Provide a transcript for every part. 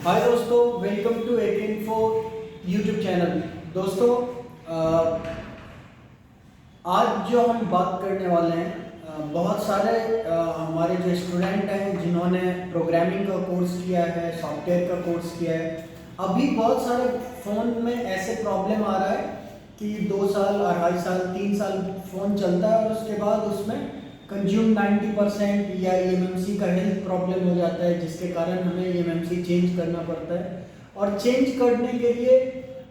हाय दोस्तों, welcome to AK Info YouTube channel. दोस्तों, आज जो हम बात करने वाले हैं, बहुत सारे हमारे जो स्टूडेंट हैं जिन्होंने प्रोग्रामिंग का कोर्स किया है, सॉफ्टवेयर का कोर्स किया है। अभी बहुत सारे फ़ोन में ऐसे प्रॉब्लम आ रहा है कि 2 साल, 2.5 साल, 3 साल फ़ोन चलता है और उसके बाद उसमें कंज्यूम 90% या EMMC का हेल्थ प्रॉब्लम हो जाता है, जिसके कारण हमें EMMC चेंज करना पड़ता है। और चेंज करने के लिए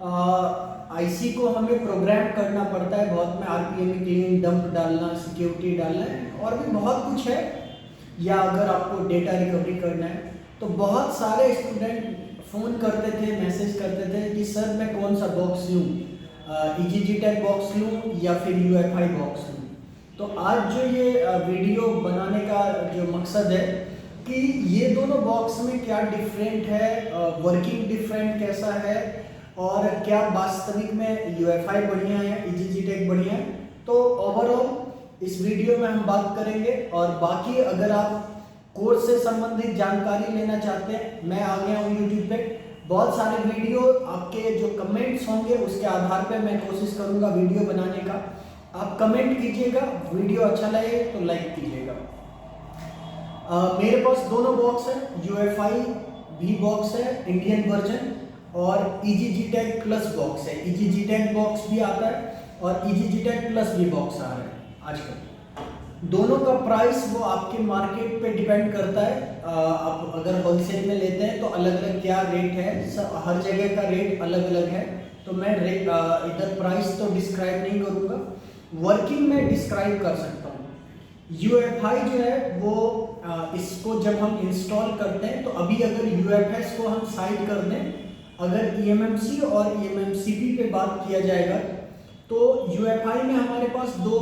आईसी को हमें प्रोग्राम करना पड़ता है। बहुत में RPM क्लीन, डंप डालना, सिक्योरिटी डालना है और भी बहुत कुछ है। या अगर आपको डेटा रिकवरी करना है तो बहुत सारे स्टूडेंट फ़ोन करते थे, मैसेज करते थे कि सर मैं कौन सा बॉक्स लूँ, EGG-Tech बॉक्स लूँ या फिर UEFI बॉक्स लूँ। तो आज जो ये वीडियो बनाने का जो मकसद है कि ये दोनों बॉक्स में क्या डिफरेंट है, वर्किंग डिफरेंट कैसा है और क्या वास्तविक में UEFI बढ़िया है, EGG-Tech बढ़िया है। तो ओवरऑल इस वीडियो में हम बात करेंगे। और बाकी अगर आप कोर्स से संबंधित जानकारी लेना चाहते हैं, मैं आ गया हूँ यूट्यूब पे। बहुत सारे वीडियो आपके जो कमेंट्स होंगे उसके आधार पे मैं कोशिश करूँगा वीडियो बनाने का। आप कमेंट कीजिएगा, वीडियो अच्छा लगे तो लाइक कीजिएगा। मेरे पास दोनों बॉक्स है, UEFI भी बॉक्स है इंडियन वर्जन और EGG-Tech प्लस बॉक्स है। EGG-Tech बॉक्स भी आता है और EGG-Tech प्लस भी बॉक्स आ रहा है आजकल। दोनों का प्राइस वो आपके मार्केट पे डिपेंड करता है। आप अगर होलसेल में लेते हैं तो अलग अलग क्या रेट है, हर जगह का रेट अलग अलग है। तो मैं इधर प्राइस तो डिस्क्राइब नहीं करूँगा, वर्किंग में डिस्क्राइब कर सकता हूँ। UEFI जो है वो इसको जब हम इंस्टॉल करते हैं तो अभी अगर UFS को हम साइड कर दें, अगर EMMC और EMMCP पे बात किया जाएगा तो UEFI में हमारे पास दो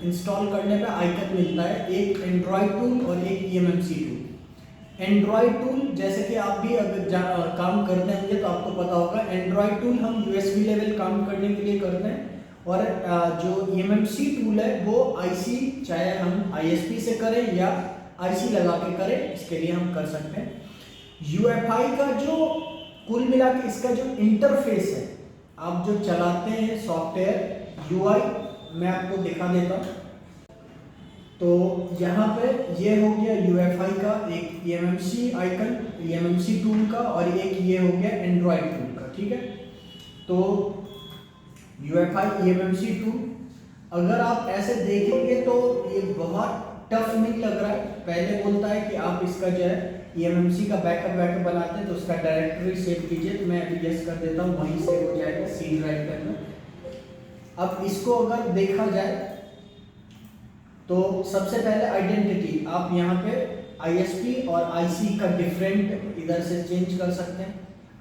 इंस्टॉल करने पे आइकन मिलता है, एक एंड्रॉयड टूल और एक EMMC टूल। एंड्रॉयड टूल जैसे कि आप भी अगर काम करते होंगे तो आपको पता होगा, एंड्रॉयड टूल हम USB लेवल काम करने के लिए करते हैं और जो EMMC टूल है वो IC, चाहे हम ISP से करें या IC लगा के करें, इसके लिए हम कर सकते हैं। UEFI का जो कुल मिला के इसका जो इंटरफेस है, आप जो चलाते हैं सॉफ्टवेयर UI, मैं आपको दिखा देता हूँ। तो यहाँ पे ये हो गया UEFI का एक EMMC आइकन, EMMC टूल का, और एक ये हो गया एंड्रॉयड टूल का। ठीक है, तो UEFI EMMC टूल अगर आप ऐसे देखेंगे तो ये बहुत टफ नहीं लग रहा है। पहले बोलता है कि आप इसका जो है EMMC का बैकअप बनाते हैं तो उसका डायरेक्टरी सेव कीजिए, तो मैं अभी यस कर देता हूँ, वहीं से हो जाएगा C ड्राइव करना। अब इसको अगर देखा जाए तो सबसे पहले आइडेंटिटी, आप यहाँ पे ISP और IC का डिफरेंट इधर से चेंज कर सकते हैं।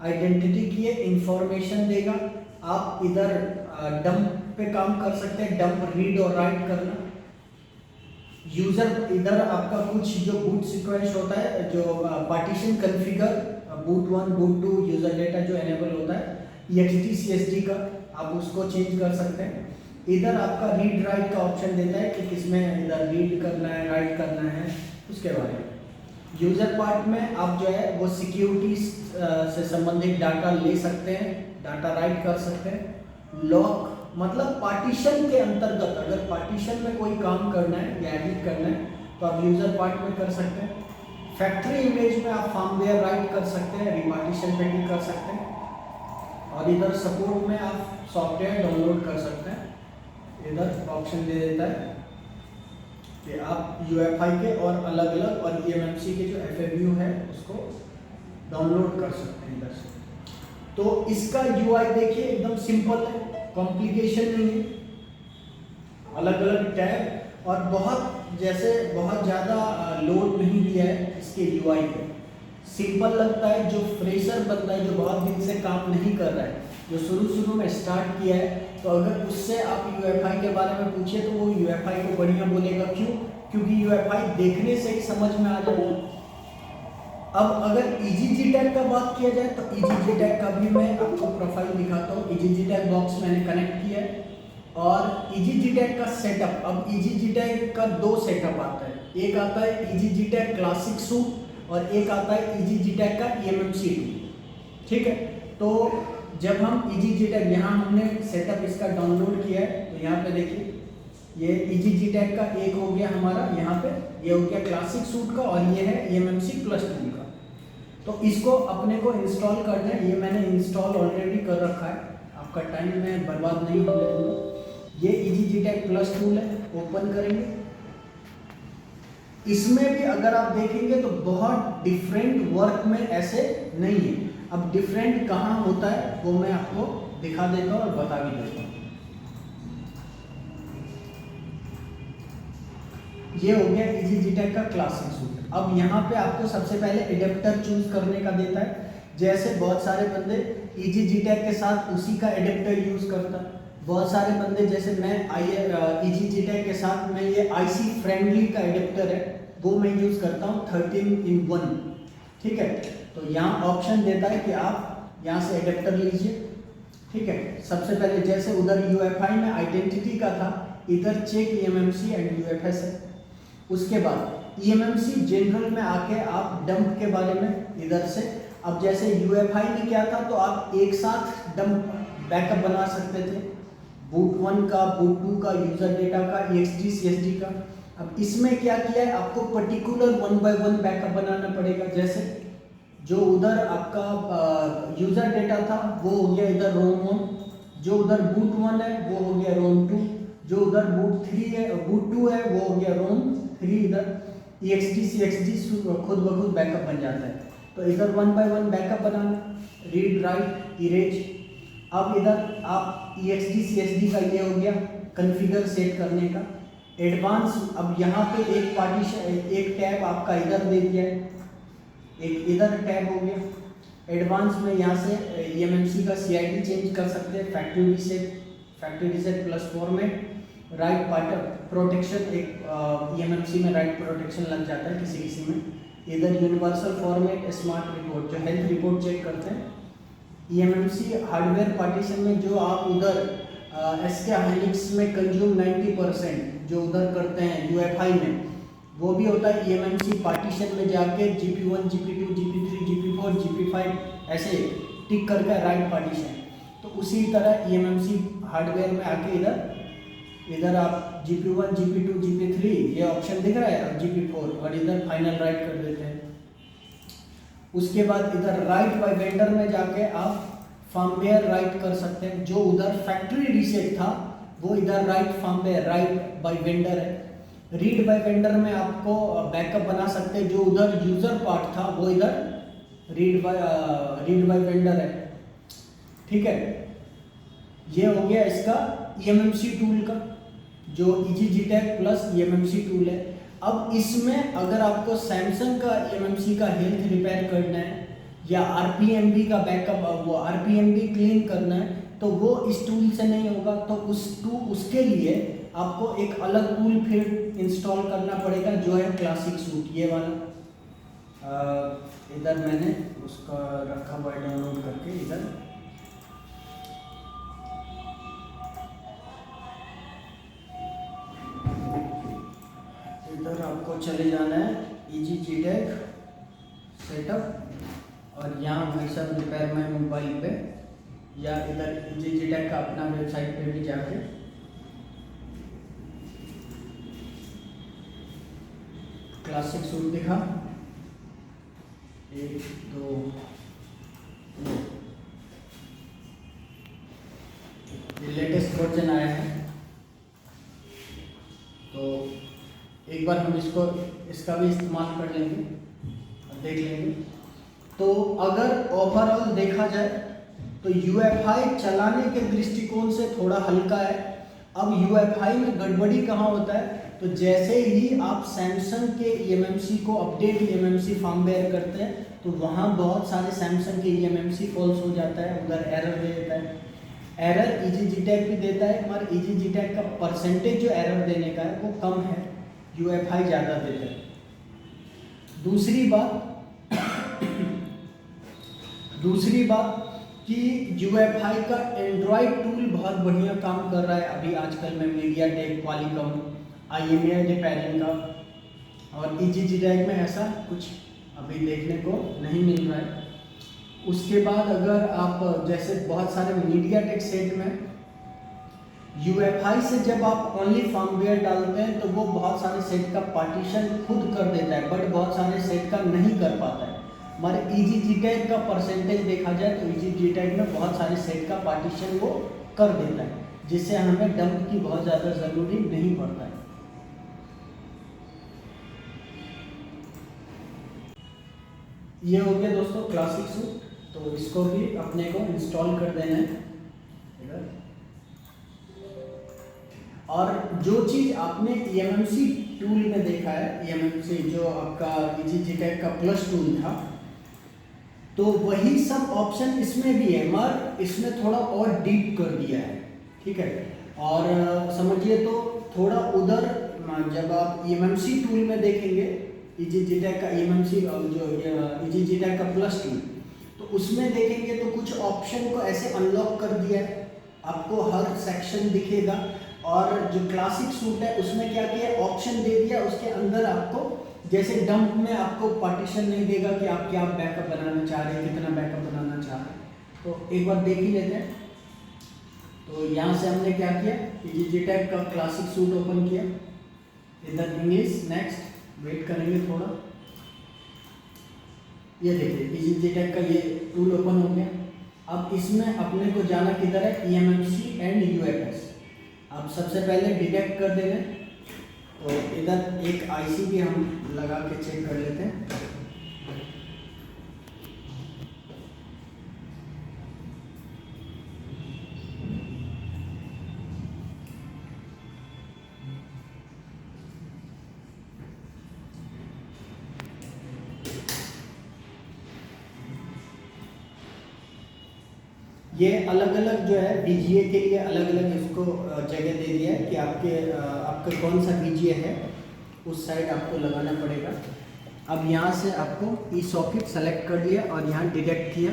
आइडेंटिटी की इंफॉर्मेशन देगा, आप इधर डंप पे काम कर सकते हैं, डंप रीड और राइट करना। यूजर इधर आपका कुछ जो बूट सीक्वेंस होता है, जो partition configure, boot 1, boot 2, user data जो एनेबल होता है ext CSD का, आप उसको चेंज कर सकते हैं। इधर आपका रीड राइट का ऑप्शन देता है कि किसमें इधर रीड करना है, राइट करना है, उसके बारे में। यूजर पार्ट में आप जो है वो सिक्योरिटी से संबंधित डाटा ले सकते हैं, डाटा राइट कर सकते हैं। लॉक मतलब पार्टीशन के अंतर्गत अगर पार्टीशन में कोई काम करना है या एडिट करना है तो आप यूजर पार्ट में कर सकते हैं। फैक्ट्री इमेज में आप फर्मवेयर राइट कर सकते हैं, रिपार्टीशन पे क्लिक कर सकते हैं। और इधर सपोर्ट में आप सॉफ्टवेयर डाउनलोड कर सकते हैं, इधर ऑप्शन दे देता है कि आप UEFI के और अलग अलग और EMMC के जो FAQ है उसको डाउनलोड कर सकते हैं इधर से। तो इसका UI देखिए एकदम सिंपल है, कॉम्प्लिकेशन नहीं है, अलग अलग टैब और बहुत ज़्यादा लोड नहीं दिया है इसके UI पे। सिंपल लगता है, जो फ्रेशर बनता है, जो बहुत दिन से काम नहीं कर रहा है, जो शुरू में स्टार्ट किया है, तो अगर उससे आप UEFI के बारे में पूछिए तो वो UEFI को बढ़िया बोलेगा। क्यों? क्योंकि UEFI देखने से ही समझ में आ जाएगा। अब अगर EGG-Tech का बात किया जाए तो EGG-Tech का भी मैं आपको प्रोफाइल दिखाता हूँ। EGG-Tech बॉक्स मैंने कनेक्ट किया है और EGG-Tech का सेटअप, अब EGG-Tech का दो सेटअप आता है, एक आता है EGG-Tech क्लासिक सूट और एक आता है EGG-Tech का EMMC ठीक है। तो जब हम EasyJetag यहाँ हमने सेटअप इसका डाउनलोड किया है, तो यहाँ पे देखिए ये EasyJetag का एक हो गया हमारा, यहाँ पे ये हो गया क्लासिक सूट का, और ये है EMMC प्लस टूल का। तो इसको अपने को इंस्टॉल करना है, ये मैंने इंस्टॉल ऑलरेडी कर रखा है, आपका टाइम मैं बर्बाद नहीं होने दूँगा। ये EasyJetag प्लस टूल है, ओपन करेंगे। इसमें भी अगर आप देखेंगे तो बहुत डिफरेंट वर्क में ऐसे नहीं है। अब डिफरेंट कहाँ होता है वो मैं आपको दिखा देता हूँ और बता भी देता हूँ। ये हो गया EasyJetag का क्लासिक सूट। अब यहाँ पे आपको सबसे पहले एडेप्टर चूज करने का देता है। जैसे बहुत सारे बंदे EasyJetag के साथ उसी का एडेप्टर यूज करता है, बहुत सारे बंदे जैसे मैं EasyJetag के साथ मैं ये IC फ्रेंडली का एडेप्टर है वो मैं यूज करता हूँ 13-in-1। ठीक है, तो यहाँ ऑप्शन देता है कि आप यहाँ से एडेप्टर लीजिए। ठीक है, सबसे पहले जैसे उधर UEFI में आइडेंटिटी का था, इधर चेक EMMC एंड UFS है। उसके बाद EMMC जनरल में आके आप डंप के बारे में इधर से, अब जैसे UEFI में क्या था तो आप एक साथ डंप बैकअप बना सकते थे, बूट 1 का, बूट 2 का, यूजर डेटा का, EXD CSD का। अब इसमें क्या किया है, आपको पर्टिकुलर 1 by 1 बैकअप बनाना पड़ेगा। जैसे जो उधर आपका यूजर डेटा था वो हो गया इधर रोम 1, जो उधर बूट 1 है वो हो गया रोम 2, जो उधर बूट 3 है, बूट 2 है वो हो गया रोम 3, इधर EXD CXD खुद ब खुद बैकअप बन जाता है। तो इधर 1 by 1 backup banana, read write erase. अब इधर आप EXD CSD का ये हो गया कॉन्फ़िगर सेट करने का। एडवांस, अब यहाँ पे एक पार्टीशन, एक टैब आपका इधर दे दिया है, एक इधर टैब हो गया। एडवांस में यहाँ से EMMC का CID चेंज कर सकते हैं, factory reset plus format, right part protection, एक EMMC में राइट प्रोटेक्शन लग जाता है किसी किसी में। इधर यूनिवर्सल फॉर्मेट, स्मार्ट रिपोर्ट जो हेल्थ रिपोर्ट चेक करते हैं। EMMC हार्डवेयर पार्टीशन में जो आप उधर SK Hynix में कंज्यूम 90% जो उधर करते हैं UEFI में, वो भी होता है EMMC पार्टीशन में जाके GP1, GP2, GP3, GP4, GP5 ऐसे टिक करके राइट पार्टीशन। तो उसी तरह EMMC हार्डवेयर में आके इधर आप GP1, GP2, GP3 ये ऑप्शन दिख रहा है, और GP4, और इधर फाइनल राइट कर देते हैं। उसके बाद इधर राइट बाय वेंडर में जाके आप फर्मवेयर राइट कर सकते हैं। जो उधर फैक्ट्री रीसेट था वो इधर write firmware, write by vendor है। रीड बाय वेंडर में आपको बैकअप बना सकते हैं, जो उधर यूजर पार्ट था वो इधर रीड बाय वेंडर है। ठीक है, ये हो गया इसका EMMC टूल का, जो EasyJetag प्लस EMMC टूल है। अब इसमें अगर आपको सैमसंग का EMMC का हेल्थ रिपेयर करना है या RPMB का बैकअप, वो RPMB क्लीन करना है, तो वो इस टूल से नहीं होगा। तो उसके लिए आपको एक अलग टूल फिर इंस्टॉल करना पड़ेगा, जो है क्लासिक सूट, ये वाला। इधर मैंने उसका रखा हुआ है डाउनलोड करके। इधर आपको चले जाना है EasyJetag सेटअप, और यहाँ भाई साहब रिपेयर माय मोबाइल पे, या इधर EasyJetag का अपना वेबसाइट पे भी जाके क्लासिक सूट दिखा, 1 2 ये लेटेस्ट वर्जन आया है। तो एक बार हम इसका भी इस्तेमाल कर लेंगे और देख लेंगे। तो अगर ओवरऑल देखा जाए तो UEFI चलाने के दृष्टिकोण से थोड़ा हल्का है। अब UEFI में गड़बड़ी कहाँ होता है, तो जैसे ही आप सैमसंग के EMMC को अपडेट EMMC फर्मवेयर करते हैं तो वहाँ बहुत सारे सैमसंग के EMMC फॉल्स हो जाता है, उधर एरर दे देता है। एरर EasyJetag भी देता है, मगर EasyJetag का परसेंटेज जो एरर देने का है वो कम है, UEFI ज़्यादा देता है। दूसरी बात कि UEFI का एंड्रॉयड टूल बहुत बढ़िया काम कर रहा है अभी आजकल में, MediaTek, Qualcomm, IMEI रिपेयरिंग का, और EasyJetag में ऐसा कुछ अभी देखने को नहीं मिल रहा है। उसके बाद अगर आप जैसे बहुत सारे मीडियाटेक सेट में UEFI से जब आप ओनली फर्मवेयर डालते हैं तो वो बहुत सारे सेट का पार्टीशन खुद कर देता है, बट बहुत सारे सेट का नहीं कर पाता है। हमारे EGGTAG का परसेंटेज देखा जाए तो EGGTAG में बहुत सारे सेट का पार्टीशन वो कर देता है, जिससे हमें डंप की बहुत ज़्यादा ज़रूरी नहीं पड़ता है। ये हो गया दोस्तों क्लासिक सूट, तो इसको भी अपने को इंस्टॉल कर देना है इधर। और जो चीज़ आपने EMMC टूल में देखा है, EMMC जो आपका EGGTAG का प्लस टूल था, तो वही सब ऑप्शन इसमें भी है, मगर इसमें थोड़ा और डीप कर दिया है, ठीक है। और समझिए तो थोड़ा उधर जब आप EMMC टूल में देखेंगे EGGTAG का EMMC जो EGGTAG का प्लस टूल, तो उसमें देखेंगे तो कुछ ऑप्शन को ऐसे अनलॉक कर दिया है, आपको हर सेक्शन दिखेगा। और जो क्लासिक सूट है उसमें क्या किया, ऑप्शन दे दिया, उसके अंदर आपको जैसे डंप में आपको पार्टीशन नहीं देगा कि आप क्या बैकअप बनाना चाह रहे हैं, कितना बैकअप बनाना चाह रहे हैं। तो एक बार देख ही लेते हैं। तो यहाँ से हमने क्या किया, EGGTAG का क्लासिक सूट ओपन किया, इधर इंग्लिश, नेक्स्ट, वेट करेंगे थोड़ा। ये देखिए EGGTAG का ये टूल ओपन हो गया। अब इसमें अपने को जाना किधर है, EMMC एंड UFS। अब सबसे पहले डिटेक्ट कर देंगे, तो इधर एक IC भी हम लगा के चेक कर लेते हैं। ये अलग अलग जो है BGA के लिए अलग अलग इसको जगह दे दिया है कि आपका कौन सा BGA है, उस साइड आपको लगाना पड़ेगा। अब यहाँ से आपको ई सॉकेट सेलेक्ट कर लिया और यहाँ डिटेक्ट किया।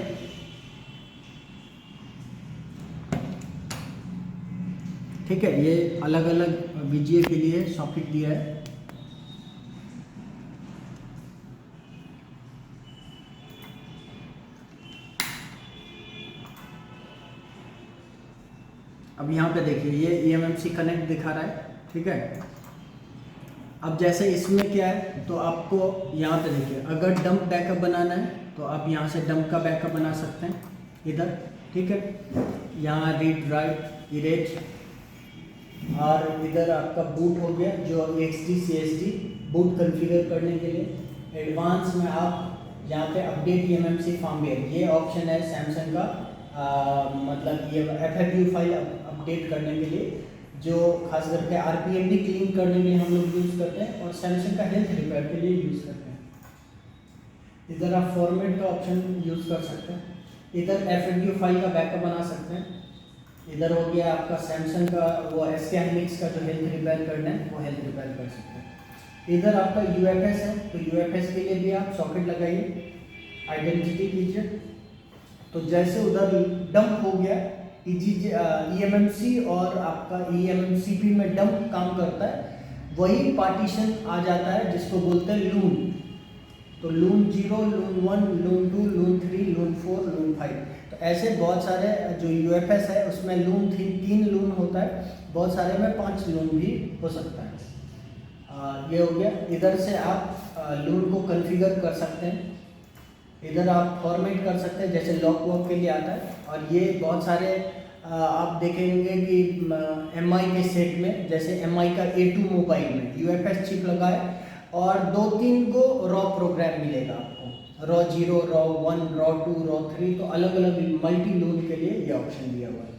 ठीक है, ये अलग अलग BGA के लिए सॉकेट दिया है। अब यहाँ पे देखिए ये EMMC कनेक्ट दिखा रहा है, ठीक है। अब जैसे इसमें क्या है, तो आपको यहाँ पे देखिए अगर डंप बैकअप बनाना है तो आप यहाँ से डंप का बैकअप बना सकते हैं इधर, ठीक है। यहाँ रीड राइट इरेज, और इधर आपका बूट हो गया जो XD CSD बूट कॉन्फ़िगर करने के लिए। एडवांस में आप यहाँ पे अपडेट EMMC फर्मवेयर, ये ऑप्शन है सैमसंग का, मतलब ये FAQ फाइल अपडेट करने के लिए, जो खास करके RPM भी क्लीन करने के लिए हम लोग यूज़ करते हैं, और सैमसंग का हेल्थ रिपेयर के लिए यूज़ करते हैं। इधर आप फॉर्मेट का ऑप्शन यूज़ कर सकते हैं, इधर FAQ फाइल का बैकअप बना सकते हैं। इधर हो गया आपका सैमसंग का वो SK Hynix का जो हेल्थ रिपेयर करना है वो हेल्थ रिपेयर कर सकते हैं। इधर आपका UFS है, तो UFS के लिए भी आप सॉकेट लगाइए, आइडेंटिटी कीजिए। तो जैसे उधर डंप हो गया EMMC और आपका EMMCP में डंप काम करता है, वही पार्टीशन आ जाता है जिसको बोलते हैं लून। तो लून 0, लून 1, लून 2, लून 3, लून 4, लून 5। तो ऐसे बहुत सारे जो UFS है उसमें लून 3 लून होता है, बहुत सारे में 5 लून भी हो सकता है। ये हो गया। इधर से आप लून को कॉन्फ़िगर कर सकते हैं, इधर आप फॉर्मेट कर सकते हैं जैसे लॉक वॉक के लिए आता है। और ये बहुत सारे आप देखेंगे कि MI के सेट में, जैसे MI का A2 मोबाइल में UFS चिप लगा है और 2-3 को रॉ प्रोग्राम मिलेगा आपको, रॉ 0, रॉ 1, रॉ 2, रॉ 3, तो अलग अलग मल्टी लून के लिए ये ऑप्शन दिया हुआ है।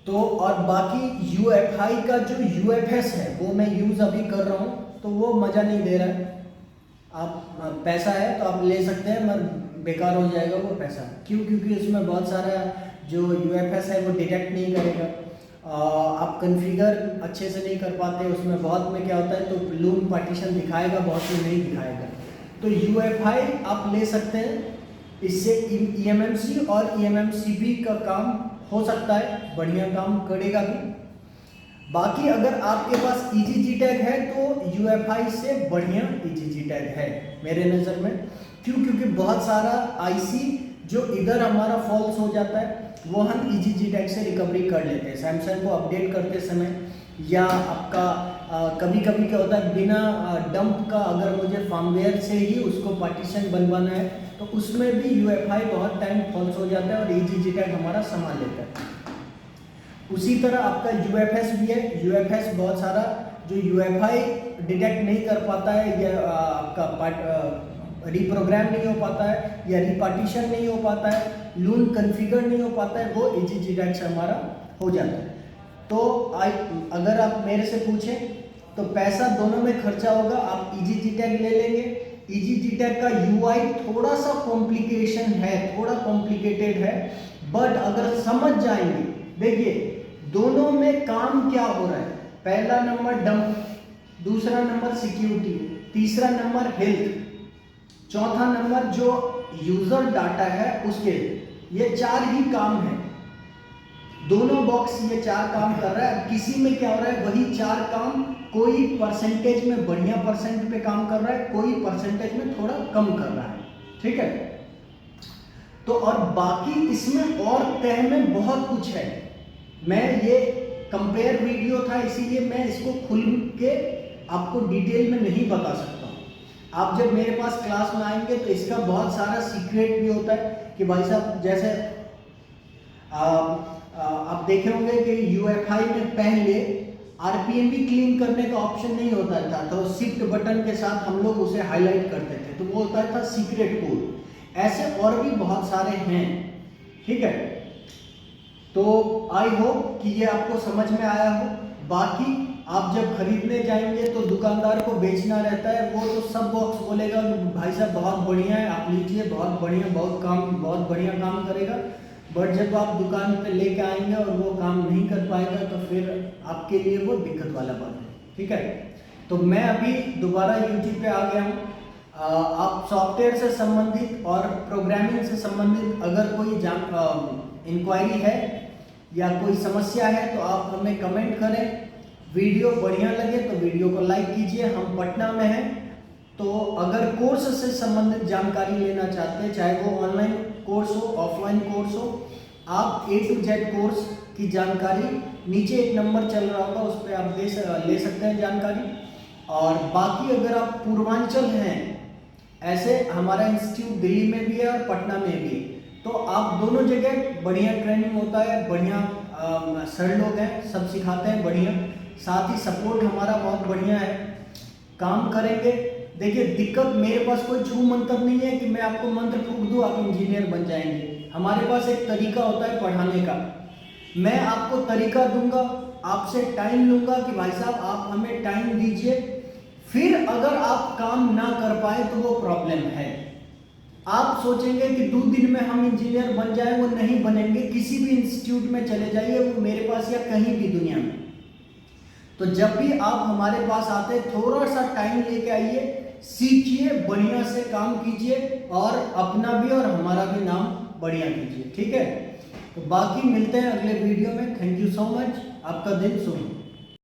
तो और बाकी UEFI का जो UFS है वो मैं यूज़ अभी कर रहा हूँ, तो वो मज़ा नहीं दे रहा है। आप पैसा है तो आप ले सकते हैं, मगर बेकार हो जाएगा वो पैसा। क्यों? क्योंकि उसमें बहुत सारा जो UFS है वो डिटेक्ट नहीं करेगा, आप कॉन्फ़िगर अच्छे से नहीं कर पाते उसमें। बहुत में क्या होता है, तो लून पार्टीशन दिखाएगा, बहुत में नहीं दिखाएगा। तो UEFI आप ले सकते हैं, इससे EMMC और EMMCP का काम हो सकता है, बढ़िया काम करेगा भी। बाकी अगर आपके पास EGGTAG है तो UEFI से बढ़िया EGGTAG है मेरे नज़र में, क्यों? क्योंकि बहुत सारा आईसी जो इधर हमारा फॉल्स हो जाता है वो हम EGG-TAG से रिकवरी कर लेते हैं सैमसंग को अपडेट करते समय, या आपका कभी कभी क्या होता है बिना डंप का अगर मुझे फर्मवेयर से ही उसको पार्टीशन बनवाना है तो उसमें भी UEFI बहुत टाइम फॉल्स हो जाता है और EGG-TAG हमारा संभाल लेता है। उसी तरह आपका UFS भी है। UFS बहुत सारा जो UEFI डिटेक्ट नहीं कर पाता है या आपका रिप्रोग्राम नहीं हो पाता है या रिपार्टीशन नहीं हो पाता है, लून कन्फिगर नहीं हो पाता है, वो EGG-TAG से हमारा हो जाता है। तो अगर आप मेरे से पूछें तो पैसा दोनों में खर्चा होगा, आप EGG-TAG ले लेंगे। EGG-TAG का UI थोड़ा सा कॉम्प्लिकेशन है, थोड़ा कॉम्प्लिकेटेड है, बट अगर समझ जाएंगे, देखिए दोनों में काम क्या हो रहा है, पहला नंबर डंप, दूसरा नंबर सिक्योरिटी, तीसरा नंबर हेल्थ, चौथा नंबर जो यूजर डाटा है उसके, ये 4 ही काम है। दोनों बॉक्स ये 4 काम कर रहा है। किसी में क्या हो रहा है, वही 4 काम कोई परसेंटेज में बढ़िया परसेंट पे काम कर रहा है, कोई परसेंटेज में थोड़ा कम कर रहा है, ठीक है। तो और बाकी इसमें और तह में बहुत कुछ है। मैं ये कंपेयर वीडियो था इसीलिए मैं इसको खुल के आपको डिटेल में नहीं बता सकता। आप जब मेरे पास क्लास में आएंगे तो इसका बहुत सारा सीक्रेट भी होता है कि भाई साहब जैसे आप देखे होंगे कि UEFI में पहले RPM भी क्लीन करने का ऑप्शन नहीं होता था, तो शिफ्ट बटन के साथ हम लोग उसे हाईलाइट करते थे, तो वो होता था सीक्रेट कोड। ऐसे और भी बहुत सारे हैं, ठीक है। तो आई होप कि ये आपको समझ में आया हो। बाकी आप जब खरीदने जाएंगे तो दुकानदार को बेचना रहता है, वो तो सब बॉक्स बोलेगा भाई साहब बहुत बढ़िया है, आप लीजिए, बहुत बढ़िया, बहुत बढ़िया काम करेगा। बट जब आप दुकान पे लेके आएंगे और वो काम नहीं कर पाएगा तो फिर आपके लिए वो दिक्कत वाला बात है, ठीक है। तो मैं अभी दोबारा YouTube पे आ गया हूँ। आप सॉफ्टवेयर से संबंधित और प्रोग्रामिंग से संबंधित अगर कोई इंक्वायरी है या कोई समस्या है तो आप हमें कमेंट करें। वीडियो बढ़िया लगे तो वीडियो को लाइक कीजिए। हम पटना में हैं, तो अगर कोर्स से संबंधित जानकारी लेना चाहते हैं, चाहे वो ऑनलाइन कोर्स हो, ऑफलाइन कोर्स हो, आप A to Z कोर्स की जानकारी नीचे एक नंबर चल रहा होगा, उस पर आप ले सकते हैं जानकारी। और बाकी अगर आप पूर्वांचल हैं, ऐसे हमारा इंस्टीट्यूट दिल्ली में भी है और पटना में भी, तो आप दोनों जगह बढ़िया ट्रेनिंग होता है, बढ़िया सर लोग हैं, सब सिखाते हैं बढ़िया, साथ ही सपोर्ट हमारा बहुत बढ़िया है, काम करेंगे। देखिए दिक्कत मेरे पास कोई छू मंत्र नहीं है कि मैं आपको मंत्र फूंक दूँ आप इंजीनियर बन जाएंगे। हमारे पास एक तरीका होता है पढ़ाने का। मैं आपको तरीका दूंगा, आपसे टाइम लूंगा कि भाई साहब आप हमें टाइम दीजिए, फिर अगर आप काम ना कर पाए तो वो प्रॉब्लम है। आप सोचेंगे कि 2 दिन में हम इंजीनियर बन जाए, वो नहीं बनेंगे। किसी भी इंस्टीट्यूट में चले जाइए, वो मेरे पास या कहीं भी दुनिया में। तो जब भी आप हमारे पास आते थोड़ा सा टाइम लेके आइए, सीखिए, बढ़िया से काम कीजिए और अपना भी और हमारा भी नाम बढ़िया कीजिए, ठीक है। तो बाकी मिलते हैं अगले वीडियो में। थैंक यू सो मच, आपका दिन शुभ हो।